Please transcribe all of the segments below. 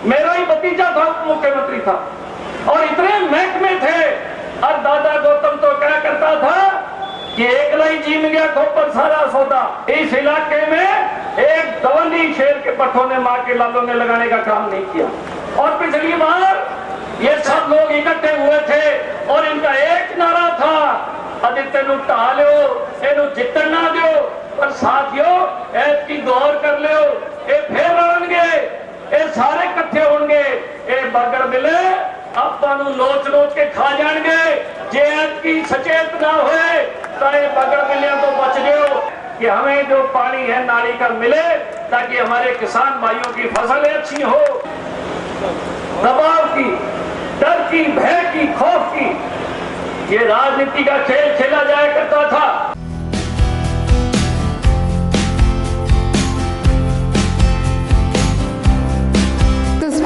मेरा ही भतीजा था, मुख्यमंत्री था, और इतने महकमे थे। और दादा गौतम तो क्या करता था कि एकला ही जीम गया खोपर सारा सौदा। इस इलाके में एक दवंडी शेर के पट्टों ने मार के लालों ने लगाने का काम नहीं किया। और पिछली बार ये सब लोग इकट्ठे हुए थे और इनका एक नारा था, आदित्य नु ढा लो, एनु जितन ना दो। पर साथियों ऐत की गौर कर लो, ये फिर लड़नगे, ये सारे इकट्ठे होंगे, ये बागड़ मिले ਆਪਾਂ ਨੂੰ ਲੋਚ ਲੋਚ के खा जाएंगे। जे की सचेत ना हुए तो ये बगड़ मिलिया तो बच जाओ कि हमें जो पानी है नाली का मिले, ताकि हमारे किसान भाइयों की फसलें अच्छी हो। दबाव की, डर की, भय की, खौफ की ये राजनीति का खेल खेला जाया करता था।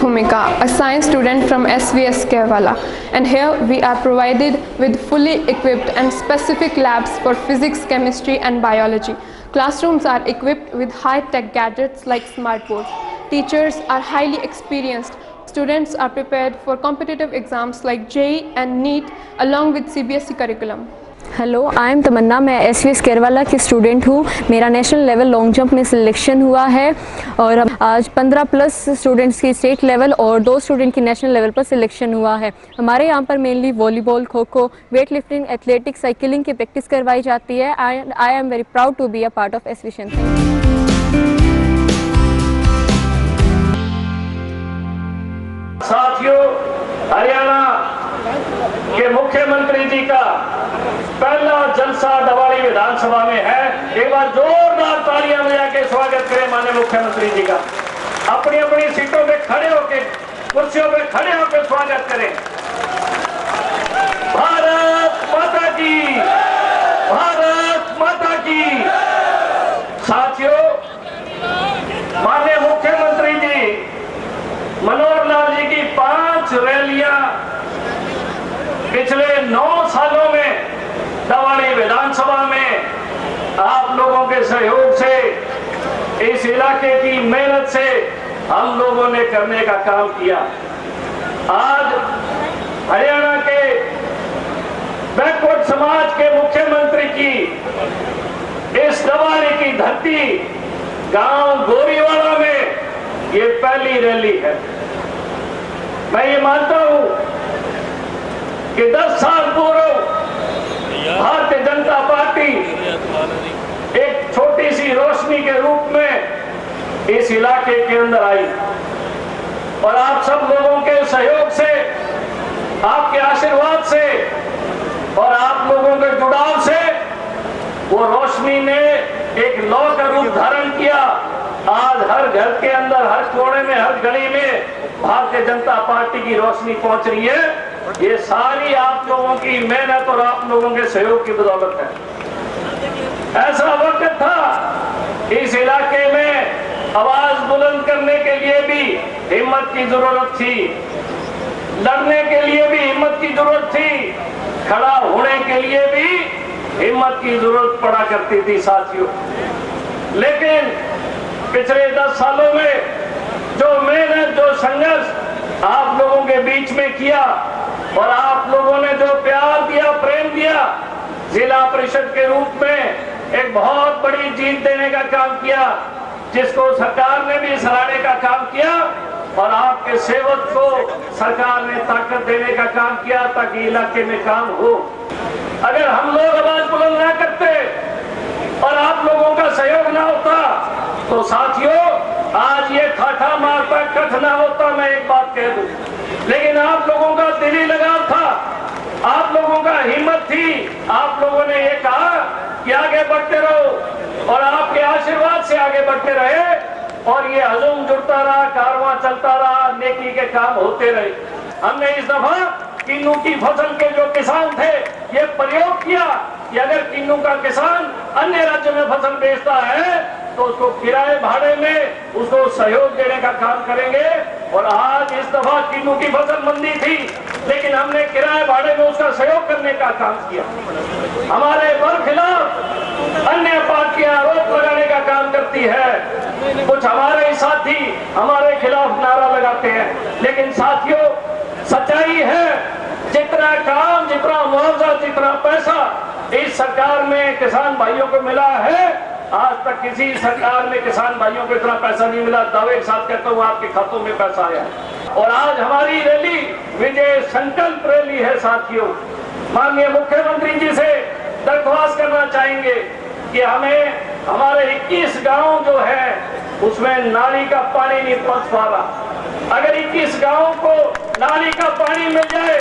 Bhumika, a science student from SVS Kerala, and here we are provided with fully equipped and specific labs for physics, chemistry and biology. Classrooms are equipped with high-tech gadgets like smartboards. Teachers are highly experienced. Students are prepared for competitive exams like JEE and NEET along with CBSE curriculum. Hello, I am Tamanna. मैं SVS Kerwala की student हूँ। मेरा national level long jump में selection हुआ है और आज 15+ students की स्टेट लेवल और 2 स्टूडेंट की नेशनल लेवल पर सिलेक्शन हुआ है। हमारे यहाँ पर mainly volleyball, kho kho, weight lifting, athletics, cycling की प्रैक्टिस करवाई जाती है। I am very proud to be a part of SVS. साथियों, हरियाणा के मुख्यमंत्री जी का पहला जलसा दवाड़ी विधानसभा में है। एक बार जोरदार तालियां बजा के स्वागत करें माननीय मुख्यमंत्री जी का। अपनी अपनी सीटों पे खड़े होकर, कुर्सियों पे खड़े होकर स्वागत करें। भारत माता की, भारत माता की। साथियों, माननीय मुख्यमंत्री जी मनोहर लाल जी की 5 रैलियां पिछले 9 सालों में दवाड़ी विधानसभा में आप लोगों के सहयोग से, इस इलाके की मेहनत से हम लोगों ने करने का काम किया। आज हरियाणा के बैकवर्ड समाज के मुख्यमंत्री की इस दवाड़ी की धरती गांव गोरीवाड़ा में ये पहली रैली है। मैं ये मानता हूं कि 10 साल पूर्व भारतीय जनता पार्टी एक छोटी सी रोशनी के रूप में इस इलाके के अंदर आई और आप सब लोगों के सहयोग से, आपके आशीर्वाद से और आप लोगों के जुड़ाव से वो रोशनी ने एक लौ का रूप धारण किया। आज हर घर के अंदर, हर कोने में, हर गली में भारतीय जनता पार्टी की रोशनी पहुंच रही है। ये सारी आप लोगों की मेहनत और आप लोगों के सहयोग की बदौलत है। ऐसा वक्त था इस इलाके में आवाज बुलंद करने के लिए भी हिम्मत की जरूरत थी, लड़ने के लिए भी हिम्मत की जरूरत थी, खड़ा होने के लिए भी हिम्मत की जरूरत पड़ा करती थी साथियों। लेकिन पिछले 10 सालों में जो मेहनत, जो संघर्ष आप लोगों के बीच में किया और आप लोगों ने जो प्यार दिया, प्रेम दिया, जिला परिषद के रूप में एक बहुत बड़ी जीत देने का काम किया, जिसको सरकार ने भी सराहने का काम किया और आपके सेवक को सरकार ने ताकत देने का काम किया ताकि इलाके में काम हो। अगर हम लोग आवाज बुलंद ना करते और आप लोगों का सहयोग ना होता तो साथियों आज ये ठाठा मारता कठ ना होता, मैं एक बात कह दूं। लेकिन आप लोगों का दिली लगाव था, आप लोगों का हिम्मत थी, आप लोगों ने ये कहा कि आगे बढ़ते रहो और आपके आशीर्वाद से आगे बढ़ते रहे और ये हजूम जुड़ता रहा, कारवां चलता रहा, नेकी के काम होते रहे। हमने इस दफा किन्नू की फसल के जो किसान थे ये प्रयोग किया कि अगर किन्नू का किसान अन्य राज्य में फसल बेचता है तो उसको किराए भाड़े में उसको सहयोग देने का काम करेंगे। और आज इस दफा किन्नू की फसल मंदी थी लेकिन हमने किराए भाड़े में उसका सहयोग करने का काम किया। हमारे बरखिलाफ अन्य पार्टियां आरोप लगाने का काम करती है। कुछ हमारे ही साथी हमारे खिलाफ नारा लगाते हैं, लेकिन साथियों सच्चाई है जितना काम, जितना मुआवजा, जितना पैसा इस सरकार में किसान भाइयों को मिला है, आज तक किसी सरकार में किसान भाइयों को इतना पैसा नहीं मिला। दावे के साथ कहता हूँ आपके खातों में पैसा आया है। और आज हमारी रैली विजय संकल्प रैली है साथियों। माननीय मुख्यमंत्री जी से दरख्वास्त करना चाहेंगे कि हमें हमारे 21 गांव जो है उसमें नाली का पानी नहीं पहुंच पा रहा। अगर 21 गांवों को नाली का पानी मिल जाए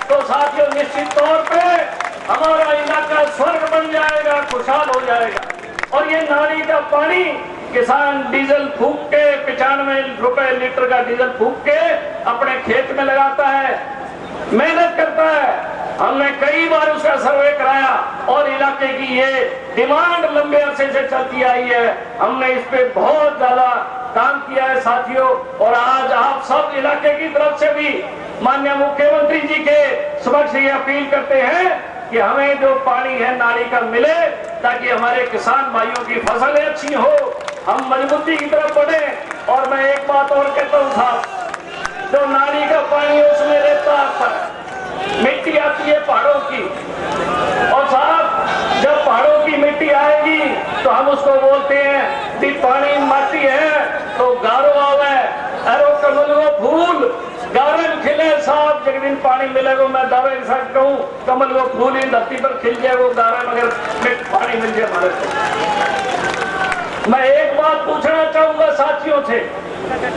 तो साथियों निश्चित तौर पे हमारा इलाका स्वर्ग बन जाएगा, खुशहाल हो जाएगा। और ये नाली का पानी किसान डीजल फूंक के 95 रुपए लीटर का डीजल फूंक के अपने खेत में लगाता है, मेहनत करता है। हमने कई बार उसका सर्वे कराया और इलाके की ये डिमांड लंबे अरसे से चलती आई है। हमने इस पे बहुत ज्यादा काम किया है साथियों। और आज आप सब इलाके की तरफ से भी माननीय मुख्यमंत्री जी के समक्ष ये अपील करते हैं कि हमें जो पानी है नाली का मिले, ताकि हमारे किसान भाइयों की फसलें अच्छी हो, हम मजबूती की तरफ बढ़े। और मैं एक बात और कहता हूँ साहब, जो नाली का पानी है उसमें रेता आता है, मिट्टी आती है पहाड़ों की, और साहब जब पहाड़ों की मिट्टी आएगी तो हम उसको बोलते हैं कि पानी माटी है तो गारो आवे, अरो कमल वो फूल गारन खिले। साहब जिस दिन पानी मिलेगा मैं दावे के साथ कहूँ कमल वो फूल ही धरती पर खिल जाए, वो गारन अगर पानी मिल जाए हमारे को। मैं एक बात पूछना चाहूंगा साथियों से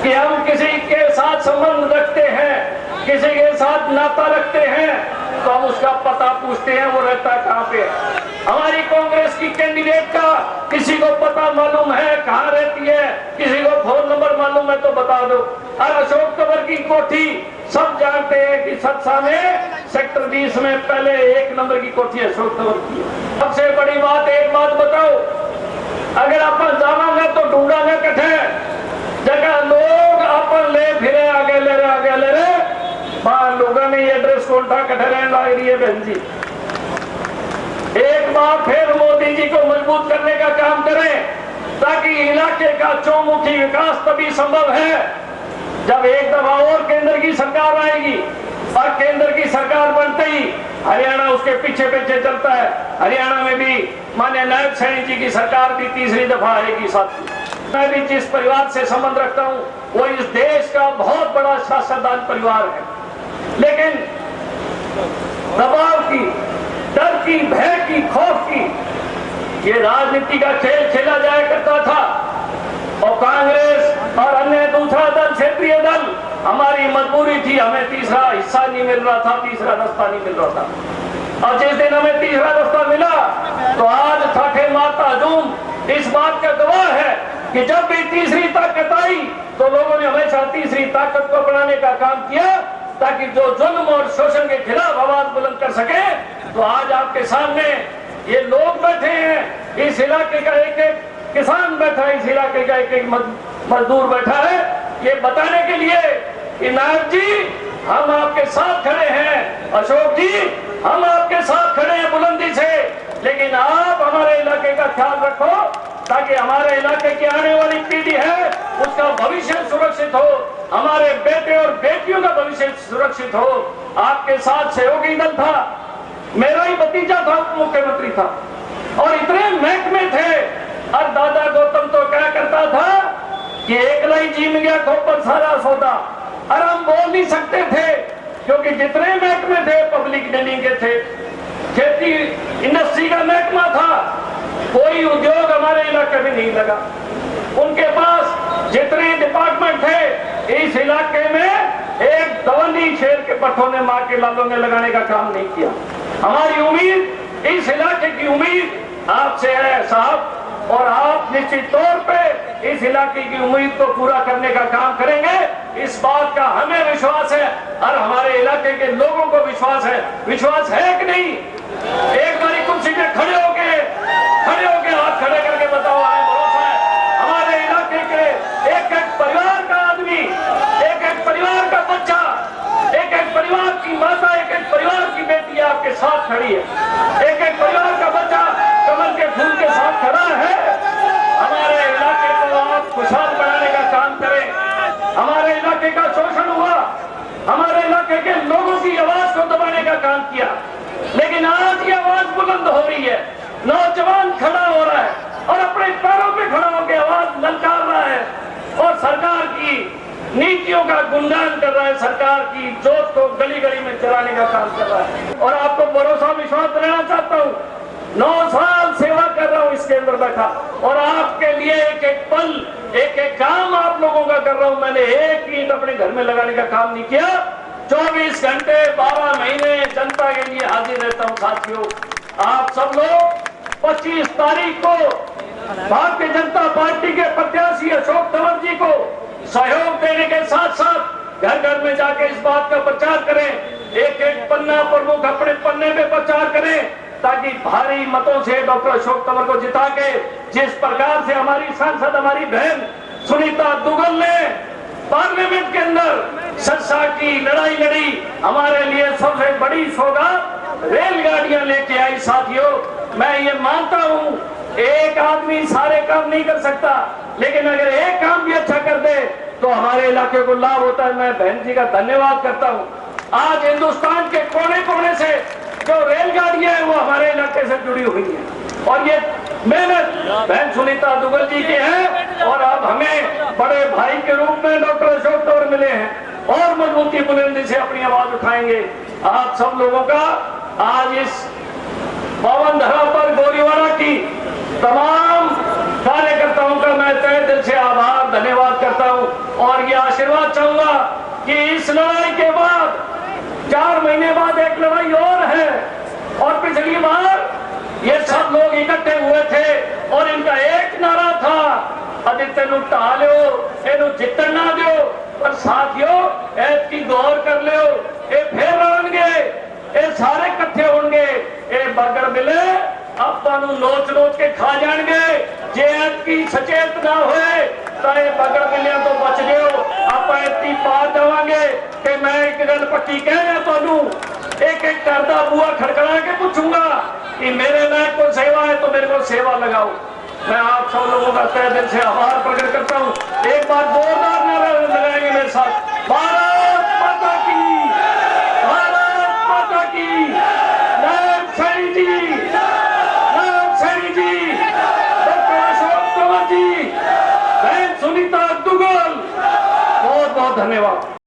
कि हम किसी के साथ संबंध रखते हैं, किसी के साथ नाता रखते हैं, तो हम उसका पता पूछते हैं वो रहता कहाँ पे है। हमारी कांग्रेस की कैंडिडेट का किसी को पता मालूम है कहाँ रहती है, किसी को फोन नंबर मालूम है तो बता दो। और अशोक तंवर की कोठी सब जानते हैं कि सत्सा में सेक्टर 20 में पहले 1 नंबर की कोठी अशोक तंवर की। सबसे बड़ी बात एक बात बताओ, अगर अपन जावांगे तो ढूंढांगे कठे जगह लोग अपन ले फिरे आगे ले रहे वहां लोगों ने ये एड्रेस कौन था कठे रहने लग रही है बहन जी। एक बार फिर मोदी जी को मजबूत करने का काम करें, ताकि इलाके का चौमुखी विकास तभी संभव है जब एक दफा और केंद्र की सरकार आएगी। और केंद्र की सरकार बनते ही हरियाणा उसके पीछे पीछे चलता है। हरियाणा में भी माननीय नायब सैनी जी की सरकार भी तीसरी दफा आएगी साथी। मैं भी जिस परिवार से संबंध रखता हूँ वो इस देश का बहुत बड़ा शासनदान परिवार है, लेकिन दबाव की, डर की, भय की, खौफ की ये राजनीति का खेल खेला जाया करता था। और कांग्रेस और अन्य दूसरा दल, क्षेत्रीय दल, हमारी मजबूरी थी, हमें तीसरा हिस्सा नहीं मिल रहा था, तीसरा रास्ता नहीं मिल रहा था। और जिस दिन हमें तीसरा रास्ता मिला तो आज ठाठे माता हजूम इस बात का गवाह है कि जब भी तीसरी ताकत आई तो लोगों ने हमेशा तीसरी ताकत को अपनाने का काम किया, ताकि जो जुल्म और शोषण के खिलाफ आवाज बुलंद कर सके। तो आज आपके सामने ये लोग बैठे हैं, इस इलाके का एक एक किसान बैठा है, इस इलाके का एक एक मजदूर बैठा है, ये बताने के लिए कि नायब जी हम आपके साथ खड़े हैं, अशोक जी हम आपके साथ खड़े हैं बुलंदी से, लेकिन आप हमारे इलाके का ख्याल रखो, ताकि हमारे इलाके की आने वाली पीढ़ी है उसका भविष्य सुरक्षित हो, हमारे बेटे और बेटियों का भविष्य सुरक्षित हो। आपके साथ सहयोगी दल था, मेरा ही भतीजा था, मुख्यमंत्री था, और इतने महकमे थे। और दादा गौतम तो क्या करता था कि एकला ही जीम गया खोपन सारा सौदा। और हम बोल नहीं सकते थे क्योंकि जितने महकमे थे पब्लिक डीलिंग के थे, खेती इंडस्ट्री का महकमा था, कोई उद्योग हमारे इलाके में नहीं लगा। उनके पास जितने डिपार्टमेंट थे इस इलाके में एक दवनी शेर के पट्टों ने मार के लालों ने लगाने का काम नहीं किया। हमारी उम्मीद, इस इलाके की उम्मीद आपसे है साहब, और आप निश्चित तौर पे इस इलाके की उम्मीद को पूरा करने का काम करेंगे, इस बात का हमें विश्वास है और हमारे इलाके के लोगों को विश्वास है। विश्वास है कि नहीं? एक बारी कुर्सी पे खड़े होके हाथ खड़े करके बताओ, हमें भरोसा है हमारे इलाके के एक एक परिवार का आदमी, एक एक परिवार का बच्चा, एक एक परिवार की माता, एक एक परिवार की बेटी आपके साथ खड़ी है, एक एक परिवार का बच्चा कमल के फूल के साथ खड़ा है। हमारे दिया, लेकिन आज ये आवाज बुलंद हो रही है, नौजवान खड़ा हो रहा है और अपने पैरों पे खड़ा होकर आवाज ललकार रहा है और सरकार की नीतियों का गुणगान कर रहा है, सरकार की जोत को गली गली में चलाने का काम कर रहा है। और आपको भरोसा विश्वास दिलाना चाहता हूँ, 9 साल सेवा कर रहा हूँ इसके अंदर बैठा और आपके लिए एक एक पल, एक एक काम आप लोगों का कर रहा हूँ। मैंने एक ईंट अपने घर में लगाने का काम नहीं किया, 24 घंटे 12 महीने जनता के लिए हाजिर रहता हूँ। साथियों, आप सब लोग 25 तारीख को भारतीय जनता पार्टी के प्रत्याशी अशोक तंवर जी को सहयोग देने के साथ साथ घर घर में जाके इस बात का प्रचार करें, एक एक पन्ना प्रमुख अपने पन्ने पे प्रचार करें, ताकि भारी मतों से डॉक्टर अशोक तंवर को जिता के, जिस प्रकार से हमारी सांसद हमारी बहन सुनीता दुग्गल ने पार्लियामेंट के अंदर सत्ता की लड़ाई लड़ी, हमारे लिए सबसे बड़ी सौगात रेलगाड़ियां लेके आई। साथियों, मैं ये मानता हूं एक आदमी सारे काम नहीं कर सकता, लेकिन अगर एक काम भी अच्छा कर दे तो हमारे इलाके को लाभ होता है। मैं बहन जी का धन्यवाद करता हूं। आज हिंदुस्तान के कोने कोने से जो रेलगाड़ियां हैं वो हमारे इलाके से जुड़ी हुई हैं और ये मेहनत बहन सुनीता दुग्गल जी की है और अब हमें बड़े भाई के रूप में डॉक्टर अशोक तंवर मिले हैं और मजबूती बुलंदी से अपनी आवाज उठाएंगे। आप सब लोगों का आज इस पावन धरा पर गोरीवाड़ा की तमाम कार्यकर्ताओं का मैं तहे दिल से आभार धन्यवाद करता हूं और ये आशीर्वाद चाहूंगा कि इस लड़ाई के बाद 4 महीने बाद एक लड़ाई और है और पिछली बार ये सब लोग इकट्ठे हुए थे और इनका एक नारा था, आदित्य नु ढा लो, एनु जितन ना दो। पर साथियों, ऐत की गौर कर लो, ये फिर लड़नगे, ये सारे इकट्ठे होंगे, ये बरगड़ मिले ਆਪਾਂ ਨੂੰ ਲੋਚ ਕੇ ਖਾ ਜਾਣਗੇ। ਜੇ ਐਤਕੀ ਸਚੇਤ ਨਾ ਹੋਏ ਤਾਂ ਇਹ ਬਗੜ ਮਿਲਿਆਂ ਤੋਂ ਬਚ ਜਿਓ। ਆਪਾਂ ਐਤਕੀ ਪਾਰ ਜਾਵਾਂਗੇ ਕਿ ਮੈਂ ਇੱਕ ਗੱਲ ਪੱਕੀ ਕਹਿ ਰਿਹਾ ਤੁਹਾਨੂੰ, एक एक घर का बुआ खड़खड़ा के पूछूंगा कि मेरे लायक कोई सेवा है तो मेरे को सेवा लगाओ। मैं आप सब लोगों का तहे दिल से आभार प्रकट करता हूँ। एक बार जोरदार नारा लगाएंगे मेरे साथ, भारत माता की, भारत माता की, नायब सैनी जी, नायब सैनी जी, डॉक्टर अशोक तंवर जी, बहन सुनीता दुग्गल, बहुत बहुत धन्यवाद।